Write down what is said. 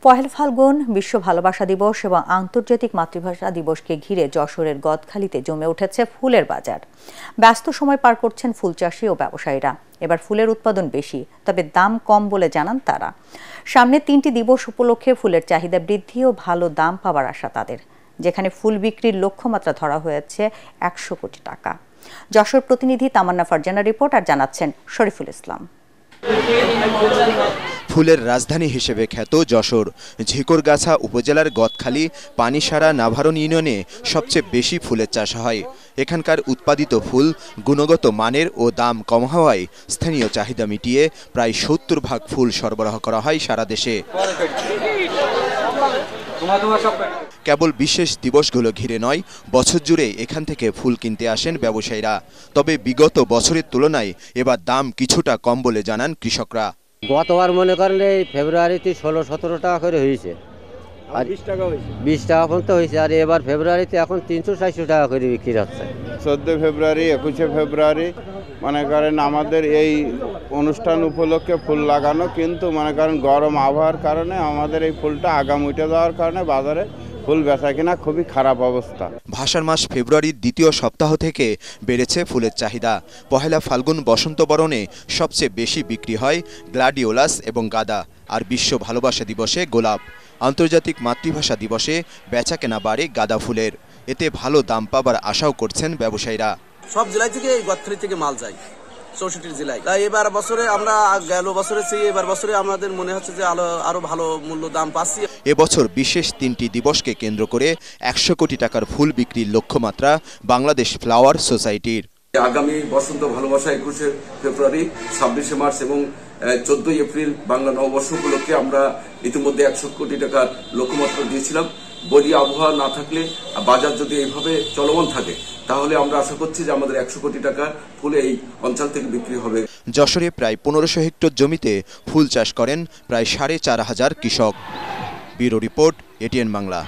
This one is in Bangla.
পহেলা ফাল্গুন বিশ্ব ভালোবাসা দিবস এবং আন্তর্জাতিক মাতৃভাষা দিবসকে ঘিরে যশোরের গদখালিতে জমে উঠেছে ফুলের বাজার। ব্যস্ত সময় পার করছেন ফুল চাষি ও ব্যবসায়ীরা। এবার ফুলের উৎপাদন বেশি, তবে দাম কম বলে জানান তারা। সামনে 3টি দিবস উপলক্ষে ফুলের চাহিদা বৃদ্ধি ও ভালো দাম পাওয়ার আশা তাদের, যেখানে ফুল বিক্রির লক্ষ্যমাত্রা ধরা হয়েছে 100 কোটি টাকা। যশোর প্রতিনিধি তামান্না ফারজানা রিপোর্ট আর জানাচ্ছেন শরীফুল ইসলাম। ফুলের রাজধানী হিসেবে খ্যাত যশোর ঝিকরগাছা উপজেলার গদখালি পানিসারা নাভারণ ইউনিয়নে সবচেয়ে বেশি ফুলের চাষ হয়। এখানকার উৎপাদিত ফুল গুণগত মানের ও দাম কম হওয়ায় স্থানীয় চাহিদা মিটিয়ে প্রায় 70% ফুল সরবরাহ করা হয় সারা দেশে। কেবল বিশেষ দিবসগুলো ঘিরে নয়, বছর জুড়ে এখান থেকে ফুল কিনতে আসেন ব্যবসায়ীরা। তবে বিগত বছরের তুলনায় এবার দাম কিছুটা কম বলে জানান কৃষকরা। গতবার মনে করেন এই ফেব্রুয়ারিতে 16-17 টাকা করে হয়েছে, আর 20 টাকা পর্যন্ত হয়েছে। আর এবার ফেব্রুয়ারিতে এখন 300-400 টাকা করে বিক্রি হচ্ছে। 14 ফেব্রুয়ারি 21 ফেব্রুয়ারি মনে করেন আমাদের এই অনুষ্ঠান উপলক্ষে ফুল লাগানো, কিন্তু মনে করেন গরম আবহাওয়ার কারণে আমাদের এই ফুলটা আগাম উঠে যাওয়ার কারণে বাজারে ফুল বেচা কিনা খুবই খারাপ অবস্থা। ভাষার মাস ফেব্রুয়ারির দ্বিতীয় সপ্তাহ থেকে বেড়েছে ফুলের চাহিদা। পহেলা ফাল্গুন বসন্ত বরণে সবচেয়ে বেশি বিক্রি হয় গ্লাডিওলাস এবং গাঁদা, আর বিশ্ব ভালোবাসা দিবসে গোলাপ। আন্তর্জাতিক মাতৃভাষা দিবসে বেচাকেনা বাড়ে গাঁদা ফুলের। এতে ভালো দাম পাবার আশাও করছেন ব্যবসায়ীরা। সব জেলায় থেকে এই গদখালি থেকে মাল যায় 64 জেলায়। তাই এবার বছরে আমরা গেল বছরে চেয়ে এবার বছরে আমাদের মনে হচ্ছে যে আরো ভালো মূল্য দাম পাচ্ছি। এবছর বিশেষ 3টি দিবসকে কেন্দ্র করে 100 কোটি টাকার ফুল বিক্রির লক্ষ্যমাত্রা বাংলাদেশ ফ্লাওয়ার সোসাইটির। আগামী বসন্ত ভালোবাসা 21 ফেব্রুয়ারি, 26 মার্চ এবং 14 এপ্রিল বাংলা নববর্ষ উপলক্ষে আমরা ইতিমধ্যে 100 কোটি টাকার লক্ষ্যমাত্রা দিয়েছিলাম। বৈরী আবহাওয়া না থাকলে, বাজার যদি এইভাবে চলমান থাকে, তাহলে আমরা আশা করছি যে আমাদের 100 কোটি টাকার ফুল এই অঞ্চল থেকে বিক্রি হবে। যশোরে প্রায় 1500 হেক্টর জমিতে ফুল চাষ করেন প্রায় 4500 কৃষক। Bureau report, ATN Bangla.